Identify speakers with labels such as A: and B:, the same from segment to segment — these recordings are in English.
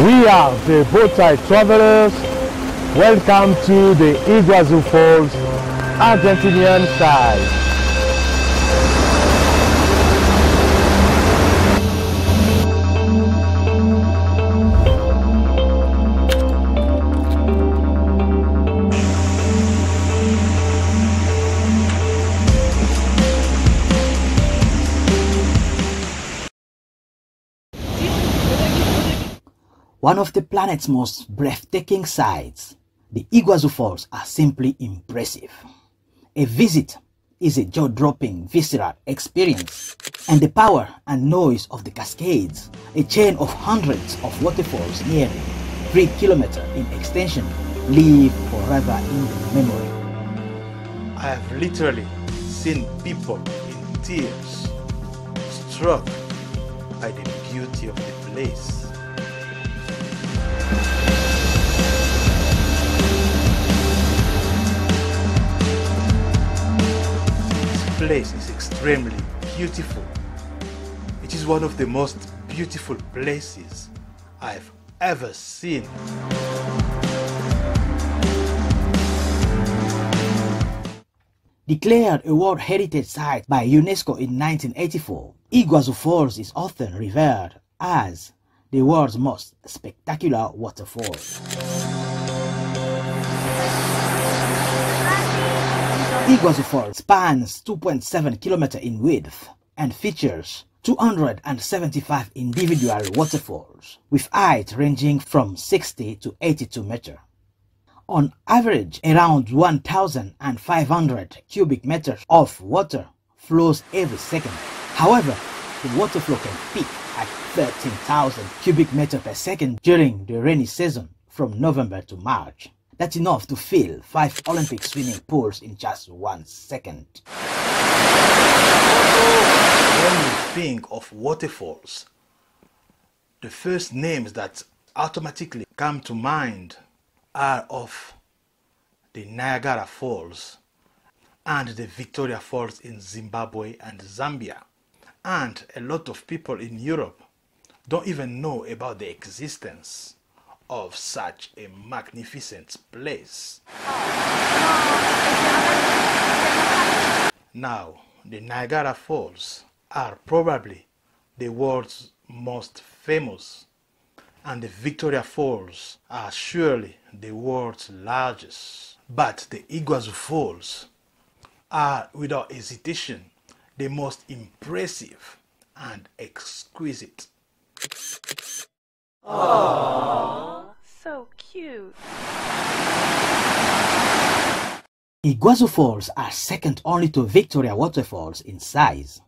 A: We are the boatside travelers. Welcome to the Iguazu Falls, Argentinian side.
B: One of the planet's most breathtaking sights, the Iguazu Falls are simply impressive. A visit is a jaw-dropping, visceral experience, and the power and noise of the cascades, a chain of hundreds of waterfalls nearly 3 kilometers in extension, live forever in the memory.
C: I have literally seen people in tears, struck by the beauty of the place. This place is extremely beautiful. It is one of the most beautiful places I've ever seen.
B: Declared a World Heritage Site by UNESCO in 1984, Iguazu Falls is often revered as the world's most spectacular waterfall. Iguazu Falls spans 2.7 kilometers in width and features 275 individual waterfalls with height ranging from 60 to 82 meters. On average, around 1,500 cubic meters of water flows every second. However, the water flow can peak at 13,000 cubic meters per second during the rainy season from November to March. That's enough to fill 5 Olympic swimming pools in just 1 second.
C: When we think of waterfalls, the first names that automatically come to mind are of the Niagara Falls and the Victoria Falls in Zimbabwe and Zambia. And a lot of people in Europe don't even know about the existence of such a magnificent place. Now, the Niagara Falls are probably the world's most famous, and the Victoria Falls are surely the world's largest. But the Iguazu Falls are, without hesitation, the most impressive and exquisite.
D: Aww, so cute.
B: Iguazu Falls are second only to Victoria waterfalls in size.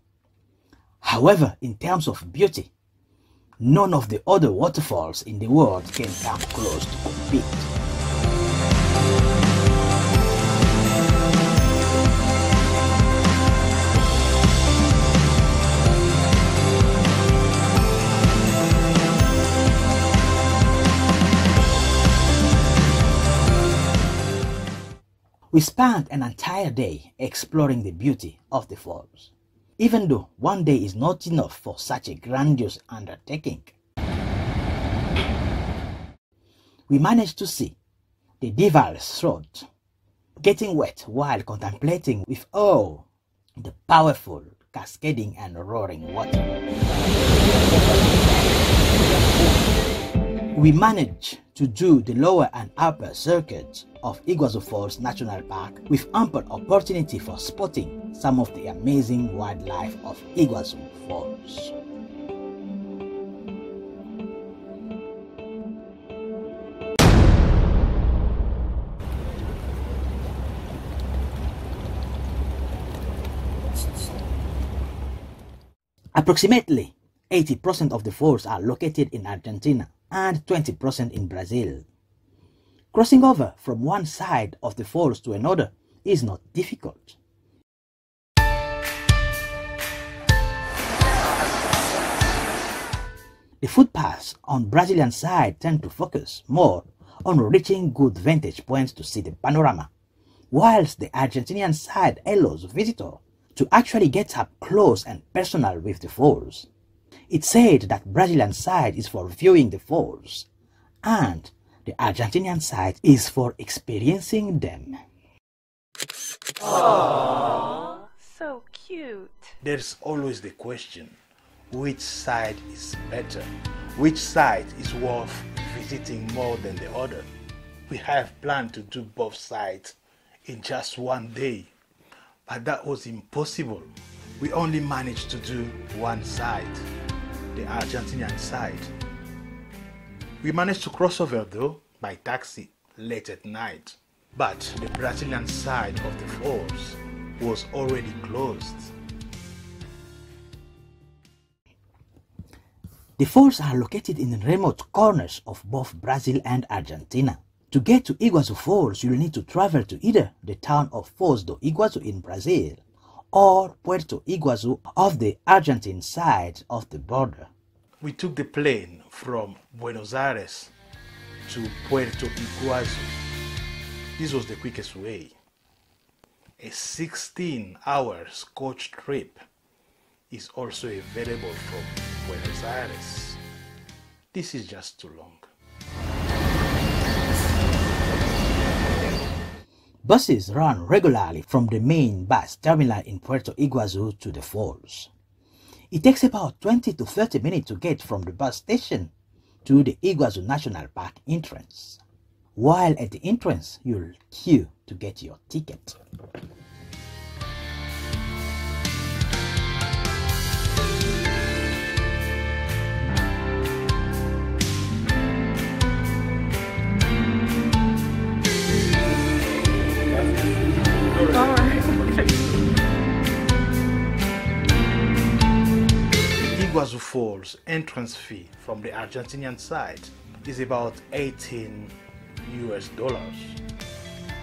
B: However, in terms of beauty, none of the other waterfalls in the world can come close to compete. We spent an entire day exploring the beauty of the falls, even though one day is not enough for such a grandiose undertaking. We managed to see the Devil's Throat, getting wet while contemplating with awe the powerful cascading and roaring water. We managed to do the lower and upper circuit of Iguazu Falls National Park with ample opportunity for spotting some of the amazing wildlife of Iguazu Falls. Approximately 80% of the falls are located in Argentina and 20% in Brazil. Crossing over from one side of the falls to another is not difficult. The footpaths on Brazilian side tend to focus more on reaching good vantage points to see the panorama, whilst the Argentinian side allows visitors to actually get up close and personal with the falls. It's said that Brazilian side is for viewing the falls, and the Argentinian side is for experiencing them.
D: Aww, so cute.
C: There's always the question, which side is better? Which side is worth visiting more than the other? We have planned to do both sides in just one day, but that was impossible. We only managed to do one side, the Argentinian side. We managed to cross over though by taxi late at night, but the Brazilian side of the falls was already closed.
B: The falls are located in remote corners of both Brazil and Argentina. To get to Iguazu Falls, you'll need to travel to either the town of Foz de Iguazu in Brazil or Puerto Iguazu of the Argentine side of the border.
C: We took the plane from Buenos Aires to Puerto Iguazu. This was the quickest way. A 16-hour coach trip is also available from Buenos Aires. This is just too long.
B: Buses run regularly from the main bus terminal in Puerto Iguazu to the falls. It takes about 20 to 30 minutes to get from the bus station to the Iguazu National Park entrance. While at the entrance, you'll queue to get your ticket.
C: Iguazu Falls entrance fee from the Argentinian side is about $18.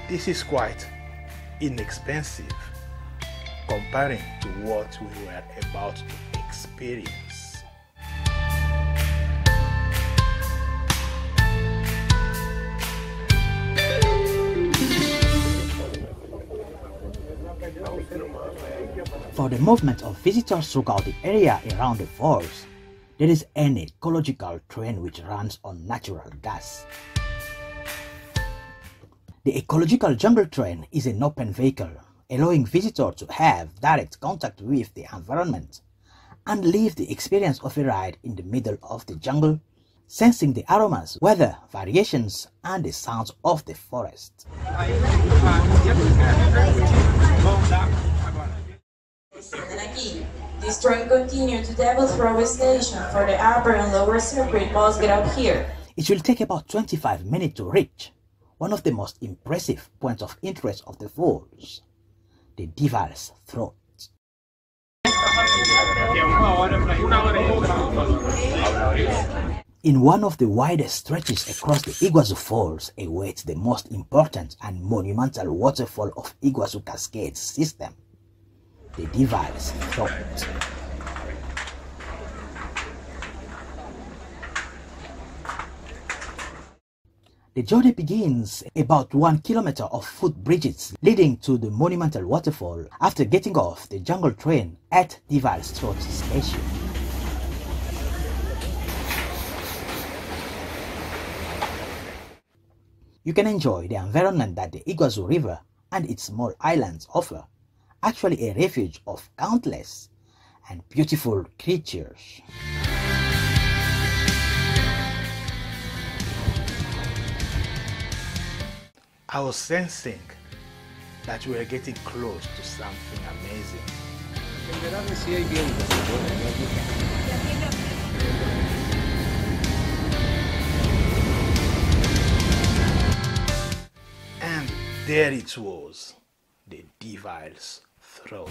C: This is quite inexpensive comparing to what we were about to experience.
B: For the movement of visitors throughout the area around the falls, there is an ecological train which runs on natural gas. The ecological jungle train is an open vehicle, allowing visitors to have direct contact with the environment and live the experience of a ride in the middle of the jungle, sensing the aromas, weather variations, and the sounds of the forest.
E: This train continues to Devil's Railway Station for the upper and lower circuit must get up here.
B: It will take about 25 minutes to reach one of the most impressive points of interest of the falls, the Devil's Throat. In one of the widest stretches across the Iguazu Falls awaits the most important and monumental waterfall of Iguazu Cascades system, the Devil's Throat. The journey begins about 1 kilometer of footbridges leading to the monumental waterfall after getting off the jungle train at Devil's Throat station. You can enjoy the environment that the Iguazu River and its small islands offer, actually a refuge of countless and beautiful creatures.
C: I was sensing that we were getting close to something amazing. And there it was, the Devil's Throat.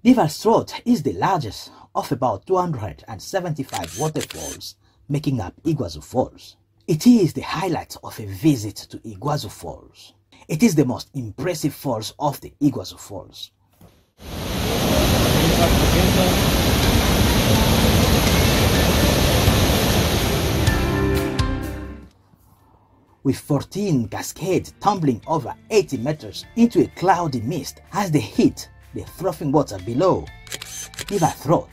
B: Devil's Throat is the largest of about 275 waterfalls making up Iguazu Falls. It is the highlight of a visit to Iguazu Falls. It is the most impressive falls of the Iguazu Falls. With 14 cascades tumbling over 80 meters into a cloudy mist as they hit the frothing water below. River Throat,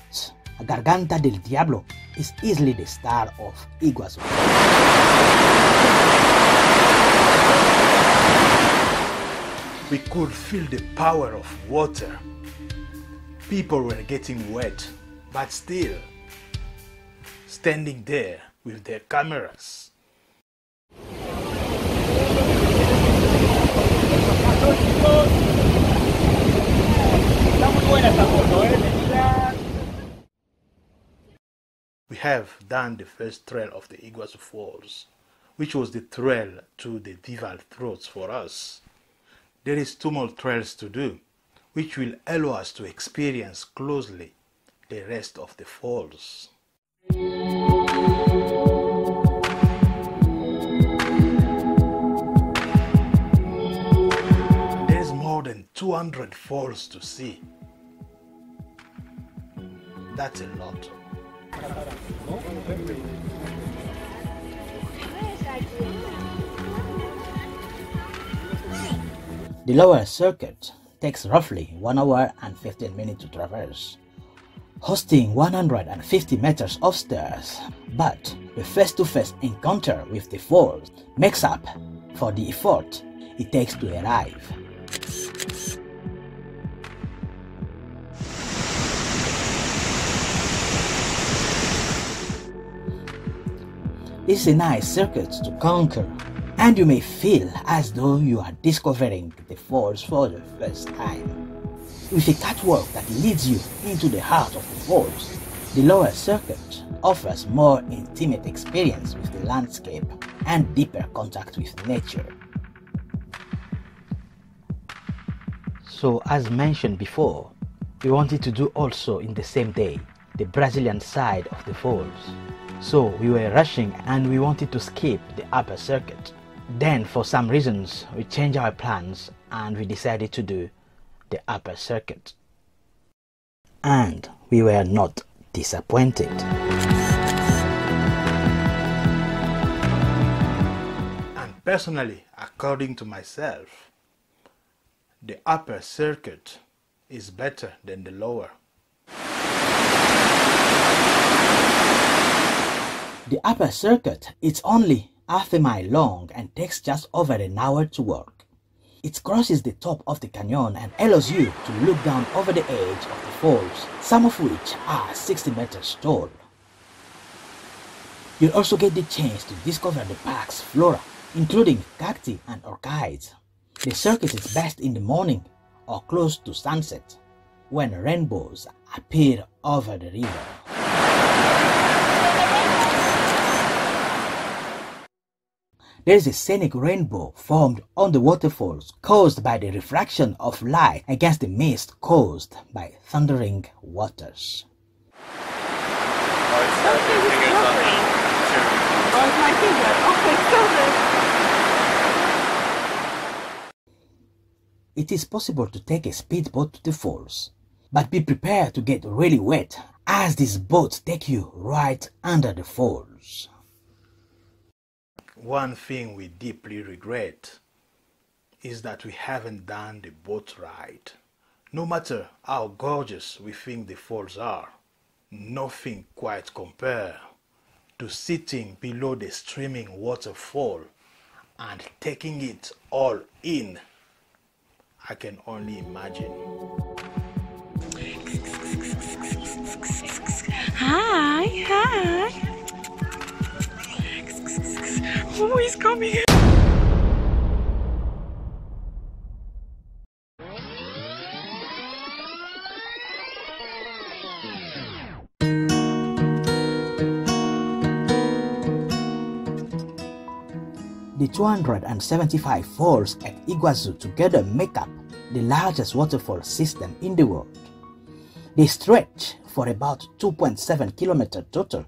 B: Garganta del Diablo, is easily the star of Iguazu.
C: We could feel the power of water. People were getting wet, but still standing there with their cameras. We have done the first trail of the Iguazu Falls, which was the trail to the River Throats for us. There is 2 more trails to do, which will allow us to experience closely the rest of the falls. There is more than 200 falls to see. That's a lot.
B: The lower circuit takes roughly 1 hour and 15 minutes to traverse, hosting 150 meters of stairs, but the face-to-face encounter with the falls makes up for the effort it takes to arrive. It's a nice circuit to conquer, and you may feel as though you are discovering the falls for the first time. With a catwalk that leads you into the heart of the falls, the lower circuit offers more intimate experience with the landscape and deeper contact with nature. So, as mentioned before, we wanted to do also in the same day the Brazilian side of the falls. So we were rushing and we wanted to skip the upper circuit. Then for some reasons we changed our plans and we decided to do the upper circuit. And we were not disappointed.
C: And personally, according to myself, the upper circuit is better than the lower.
B: The upper circuit is only half a mile long and takes just over an hour to walk. It crosses the top of the canyon and allows you to look down over the edge of the falls, some of which are 60 meters tall. You'll also get the chance to discover the park's flora, including cacti and orchids. The circuit is best in the morning or close to sunset, when rainbows appear over the river. There is a scenic rainbow formed on the waterfalls caused by the refraction of light against the mist caused by thundering waters. It is possible to take a speedboat to the falls, but be prepared to get really wet as these boats take you right under the falls.
C: One thing we deeply regret is that we haven't done the boat ride. No matter how gorgeous we think the falls are, nothing quite compares to sitting below the streaming waterfall and taking it all in. I can only imagine.
D: Hi. Who is coming?
B: The 275 falls at Iguazu together make up the largest waterfall system in the world. They stretch for about 2.7 kilometers total,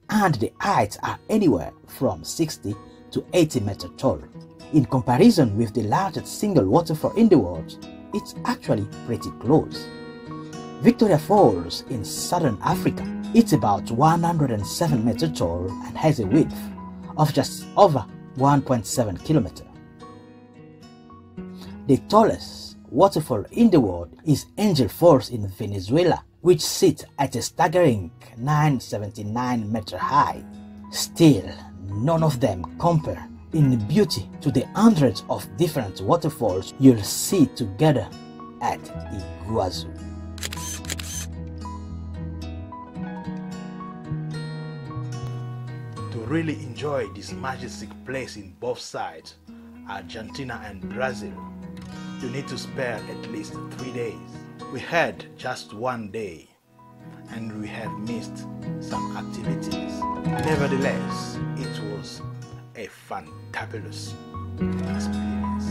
B: and the heights are anywhere from 60 to 80 meters tall. In comparison with the largest single waterfall in the world, it's actually pretty close. Victoria Falls in southern Africa, it's about 107 meters tall and has a width of just over 1.7 kilometers. The tallest waterfall in the world is Angel Falls in Venezuela, which sits at a staggering 979 meter high. Still, none of them compare in beauty to the hundreds of different waterfalls you'll see together at Iguazu.
C: To really enjoy this majestic place in both sides, Argentina and Brazil, you need to spare at least 3 days. We had just 1 day and we have missed some activities. Nevertheless, it was a fantabulous experience.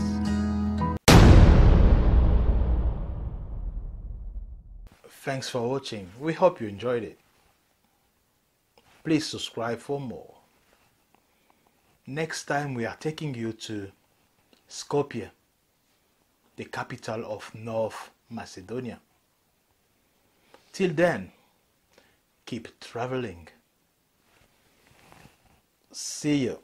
C: Thanks for watching. We hope you enjoyed it. Please subscribe for more. Next time we are taking you to Skopje, the capital of North Macedonia. Till then, keep traveling. See you.